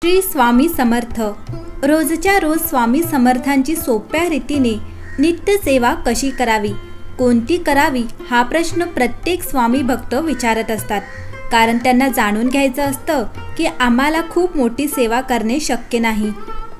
श्री स्वामी समर्थ। रोजच्या रोज स्वामी समर्थांची सोप्या रीतीने नित्य सेवा कशी करावी, कोणती करावी हा प्रश्न प्रत्येक स्वामी भक्त विचारत असतात। कारण त्यांना जाणून घ्यायचं असतं की आम्हाला खूप मोठी सेवा करणे शक्य नाही।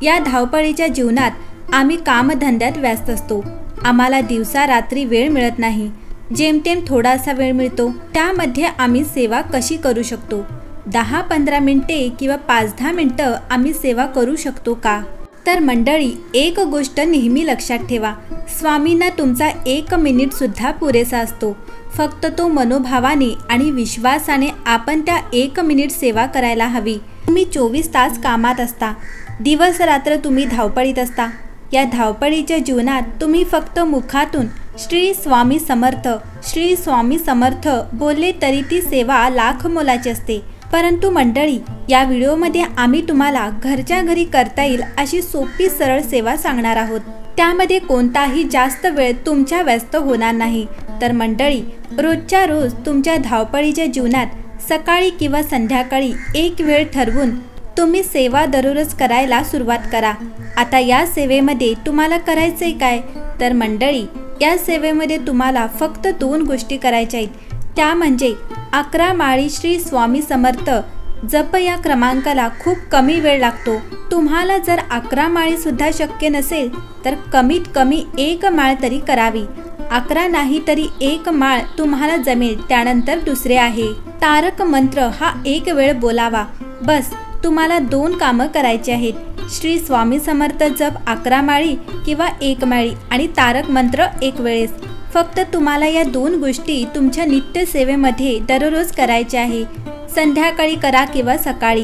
या धावपळीच्या जीवनात आम्ही कामधंद्यात व्यस्त असतो। आम्हाला दिवसा रात्री वेळ मिळत नाही, जेमतेम थोडासा वेळ मिळतो। त्यामध्ये आम्ही सेवा कशी करू शकतो? 10-15 मिनिटे किंवा 5-10 मिनिटं आम्ही सेवा करू शकतो का? तर मंडळी, एक गोष्ट नेहमी लक्षात ठेवा, स्वामींना तुमचा 1 मिनिट सुद्धा पुरेसा असतो। फक्त तो मनोभावाने आणि विश्वासाने आपण त्या 1 मिनिट सेवा करायला हवी। तुम्ही 24 तास कामात असता, दिवस रात्र तुम्ही धावपळीत असता। या धावपळीच्या जीवनात तुम्ही फक्त मुखातून श्री स्वामी समर्थ, श्री स्वामी समर्थ बोलले तरी ती सेवा लाख मोलाची असते। परंतु मंडळी, या व्हिडिओमध्ये आम्ही तुम्हाला घरच्या घरी करता येईल अशी सोपी सरळ सेवा सांगणार आहोत। त्यामध्ये कोणताही जास्त वेळ तुमच्या व्यस्त होणार नाही। तर मंडळी, रोजच्या रोज तुमच्या धावपळीच्या जीवनात सकाळी किंवा संध्याकाळी एक वेळ ठरवून तुम्ही सेवा दररोज करायला सुरुवात करा। आता या सेवेमध्ये तुम्हाला करायचंय काय? तर मंडळी, या सेवेमध्ये तुम्हाला फक्त 2 गोष्टी करायच्या आहेत। त्या म्हणजे 11 माळी श्री स्वामी समर्थ जप। या क्रमांकाला खूप कमी वेळ लागतो। तुम्हाला जर 11 माळी सुद्धा शक्य नसेल तर कमीत कमी 1 माळ तरी करावी। 11 नाही तरी 1 माळ तुम्हाला जमेल। त्यानंतर दुसरे आहे तारक मंत्र, हा 1 वेळ बोलावा। बस तुम्हाला 2 कामं करायची आहेत, श्री स्वामी समर्थ जप 11 माळी किंवा 1 माळी आणि तारक मंत्र 1 वेळेस। फक्त तुम्हाला या 2 गोष्टी तुमच्या नित्य सेवेमध्ये दररोज करायच्या आहे। संध्याकाळी करा किंवा सकाळी,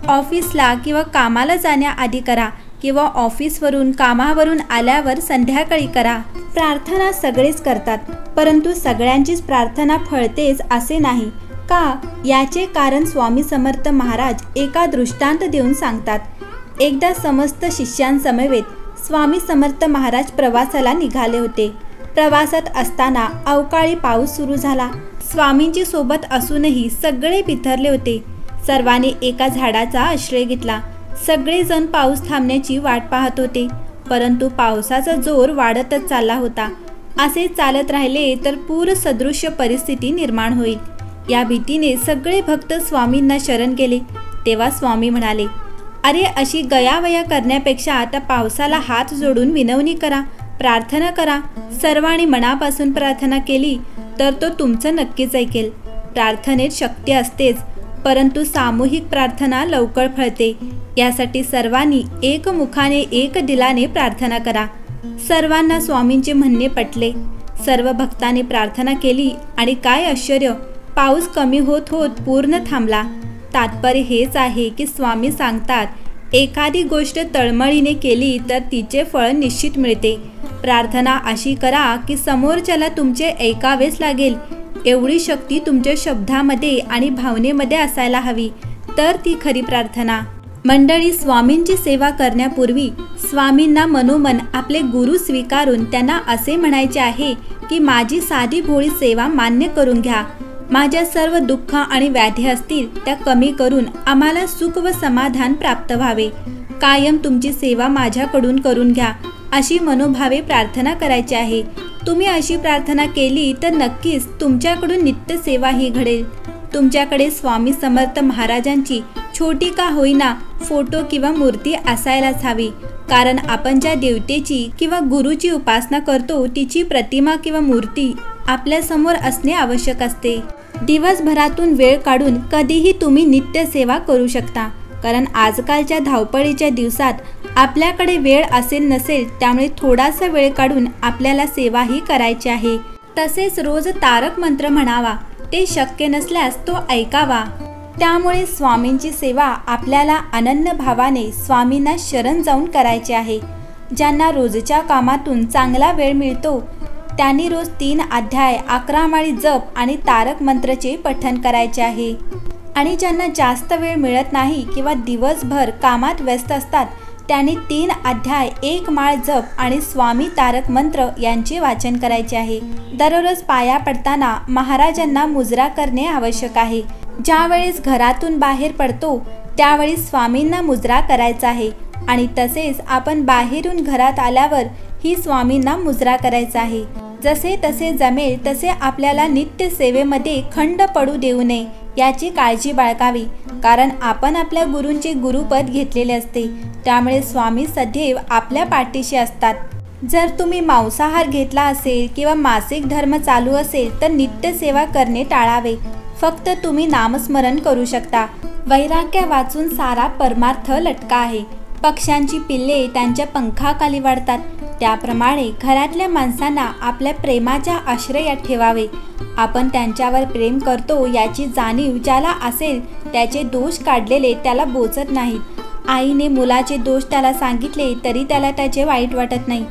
ऑफिसला किंवा कामाला जाण्याआधी करा किंवा ऑफिसवरून कामावरून आल्यावर संध्याकाळी करा। प्रार्थना सगळेच करतात, परंतु सगळ्यांचीच प्रार्थना फळतेच असे नाही का? याचे कारण स्वामी समर्थ महाराज एका दृष्टांत देऊन सांगतात। एकदा समस्त शिष्यांसमवेत स्वामी समर्थ महाराज प्रवासाला निघाले होते। प्रवासात असताना अवकाळी पाऊस सुरू झाला। स्वामींची सोबत असूनही सगळे बिथरले होते। सर्वांनी एका झाडाचा आश्रय घेतला। सगळेजण पाऊस थांबण्याची वाट पाहत होते, परंतु पावसाचा जोर वाढतच चालला होता। असे चालत राहिले तर पूर सदृश्य परिस्थिती निर्माण होईल, या भीतीने सगळे भक्त स्वामींना शरण गेले। तेव्हा स्वामी म्हणाले, अरे, अशी गयावया करण्यापेक्षा आता पावसाला हात जोडून विनवणी करा, प्रार्थना करा। सर्वांनी मनापासून प्रार्थना केली तर तो तुमचं नक्कीच ऐकेल। प्रार्थनेत शक्ती असतेच, परंतु सामूहिक प्रार्थना लवकर फळते। यासाठी सर्वांनी एकमुखाने एक दिलाने प्रार्थना करा। सर्वांना स्वामींचे म्हणणे पटले। सर्व भक्तांनी प्रार्थना केली आणि काय आश्चर्य, पाऊस कमी होत होत पूर्ण थांबला। तात्पर्य हेच आहे की स्वामी सांगतात, एखादी गोष्ट तळमळीने केली तर तिचे फळ निश्चित मिळते। प्रार्थना अशी करा की समोरच्याला तुमचे ऐकावेच लागेल, एवढी शक्ती तुमच्या शब्दामध्ये आणि भावनेमध्ये असायला हवी, तर ती खरी प्रार्थना। मंडळी, स्वामींची सेवा करण्यापूर्वी स्वामींना मनोमन आपले गुरु स्वीकारून त्यांना असे म्हणायचे आहे की माझी साधी भोळी सेवा मान्य करून घ्या। माझ्या सर्व दुःख आणि व्याधी असतील त्या कमी करून आम्हाला सुख व समाधान प्राप्त व्हावे। कायम तुमची सेवा माझ्याकडून करून घ्या, अशी मनोभावे प्रार्थना करायची आहे। तुम्ही अशी प्रार्थना केली तर नक्कीच तुमच्याकडून नित्य सेवा ही घडेल। तुमच्याकडे स्वामी समर्थ महाराजांची छोटी का होईना फोटो किंवा मूर्ती असायलाच हवी। कारण आपण ज्या देवतेची किंवा गुरुची उपासना करतो तिची प्रतिमा किंवा मूर्ती आपल्या समोर असणे आवश्यक असते। दिवसभरातून वेळ काढून कधीही तुम्ही नित्य सेवा करू शकता, कारण आजकालच्या धावपळीच्या दिवसात आपल्याकडे वेळ असेल नसेल, त्यामुळे थोडासा वेळ काढून आपल्याला सेवाही करायची आहे। तसेच रोज तारक मंत्र म्हणावा, ते शक्य नसल्यास तो ऐकावा। त्यामुळे स्वामींची सेवा आपल्याला अनन्य भावाने स्वामींना शरण जाऊन करायची आहे। ज्यांना रोजच्या कामातून चांगला वेळ मिळतो त्यांनी रोज 3 अध्याय 11 माळी जप आणि तारक मंत्रचे पठण करायचे आहे। आणि ज्यांना जास्त वेळ मिळत नाही किंवा दिवसभर कामात व्यस्त असतात त्यांनी 3 अध्याय 1 माळ जप आणि स्वामी तारक मंत्र यांचे वाचन करायचे आहे। दररोज पाया पडताना महाराजांना मुजरा करणे आवश्यक आहे। ज्यावेळेस घरातून बाहेर पडतो त्यावेळी स्वामींना मुजरा करायचा आहे आणि तसेच आपण बाहेरून घरात आल्यावर ही स्वामींना मुजरा करायचा आहे। जसे तसे जमेल तसे आपल्याला नित्य सेवेमध्ये खंड पडू देऊ नये याची काळजी बाळगावी, कारण आपण आपल्या गुरूंचे गुरुपद घेतलेले असते, त्यामुळे स्वामी सदैव आपल्या पाठीशी असतात। जर तुम्ही मांसाहार घेतला असेल किंवा मासिक धर्म चालू असेल तर नित्य सेवा करणे टाळावे। फक्त तुम्ही नामस्मरण करू शकता। वैराग्य वाचून सारा परमार्थ लटका आहे। पक्ष्यांची पिल्ले त्यांच्या पंखाखाली वाढतात, त्याप्रमाणे घरातल्या माणसांना आपल्या प्रेमाच्या आश्रयात ठेवावे। आपण त्यांच्यावर प्रेम करतो याची जाणीव ज्याला असेल त्याचे दोष काढलेले त्याला बोचत नाहीत। आईने मुलाचे दोष त्याला सांगितले तरी त्याला त्याचे वाईट वाटत नाही।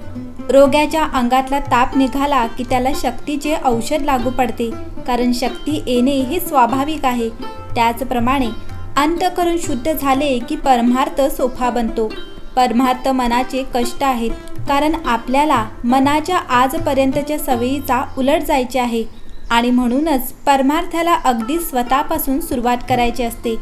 रोग्याच्या अंगातला ताप निघाला की त्याला शक्तीचे औषध लागू पडते, कारण शक्ती येणे हे स्वाभाविक आहे। त्याचप्रमाणे अंतःकरण शुद्ध झाले की परमार्थ सोपा बनतो। परमार्थ मनाचे कष्ट आहेत, कारण आपल्याला मनाच्या आजपर्यंतच्या सवयीचा उलट जायचे आहे आणि म्हणूनच परमार्थाला अगदी स्वतःपासून सुरुवात करायची असते।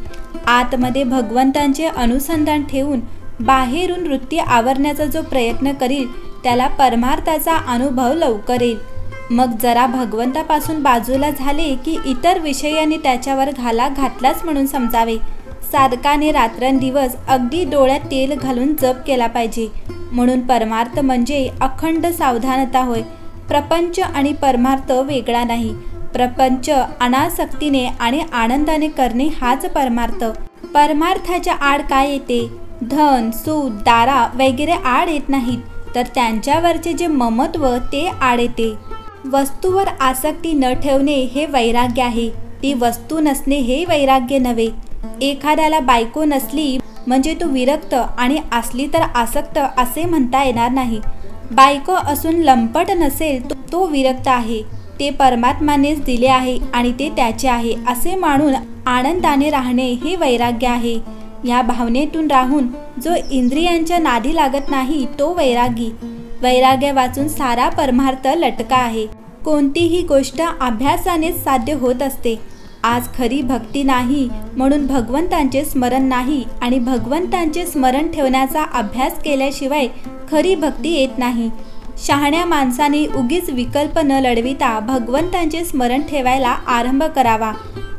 आतमध्ये भगवंतांचे अनुसंधान ठेवून बाहेरून वृत्ती आवरण्याचा जो प्रयत्न करील त्याला परमार्थाचा अनुभव लवकर येईल। मग जरा भगवंतापासून बाजूला झाले की इतर विषयांनी त्याच्यावर घाला घातलाच म्हणून समजावे। साधकाने रात्रंदिवस अगदी डोळ्यात तेल घालून जप केला पाहिजे। म्हणून परमार्थ म्हणजे अखंड सावधानता होय। प्रपंच आणि परमार्थ वेगळा नाही। प्रपंच अनासक्तीने आणि आनंदाने करणे हाच परमार्थ। परमार्थाच्या आड काय येते? धन, सूत, दारा वगैरे आड येत नाहीत, तर त्यांच्यावरचे जे ममत्व ते आड येते। वस्तूवर आसक्ती न ठेवणे हे वैराग्य आहे, ती वस्तू नसणे हे वैराग्य नव्हे। एखाद्याला बायको नसली म्हणजे तो विरक्त आणि असली तर आसक्त असे म्हणता येणार नाही। बायको असून लंपट नसेल तो विरक्त आहे, ते परमात्मानेच दिले आहे आणि ते त्याचे आहे असे मानून आनंदाने राहणे हे वैराग्य आहे। या भावनेतून राहून जो इंद्रियांच्या नादी लागत नाही तो वैरागी। वैराग्य वाचून सारा परमार्थ लटका आहे। कोणतीही गोष्ट अभ्यासानेच साध्य होत असते। आज खरी भक्ती नाही म्हणून भगवंतांचे स्मरण नाही आणि भगवंतांचे स्मरण ठेवण्याचा अभ्यास केल्याशिवाय खरी भक्ती येत नाही। शहाण्या माणसाने उगीच विकल्प न लढविता भगवंतांचे स्मरण ठेवायला आरंभ करावा।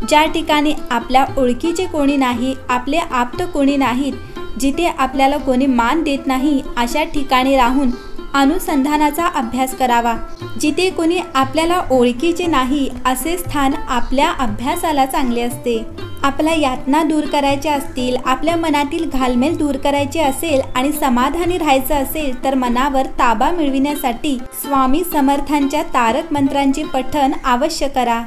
ज्या ठिकाणी आपल्या ओळखीचे कोणी नाही, आपले आप्त कोणी नाहीत, जिथे आपल्याला कोणी मान देत नाही अशा ठिकाणी राहून अनुसंधानाचा अभ्यास करावा। जिथे कोणी आपल्याला ओळखीचे नाही असे स्थान आपल्या अभ्यासाला चांगले असते। आपल्या यातना दूर करायच्या असतील, आपल्या मनातील घालमेल दूर करायचे असेल आणि समाधानी राहायचं असेल तर मनावर ताबा मिळविण्यासाठी स्वामी समर्थांच्या तारक मंत्रांचे पठण अवश्य करा।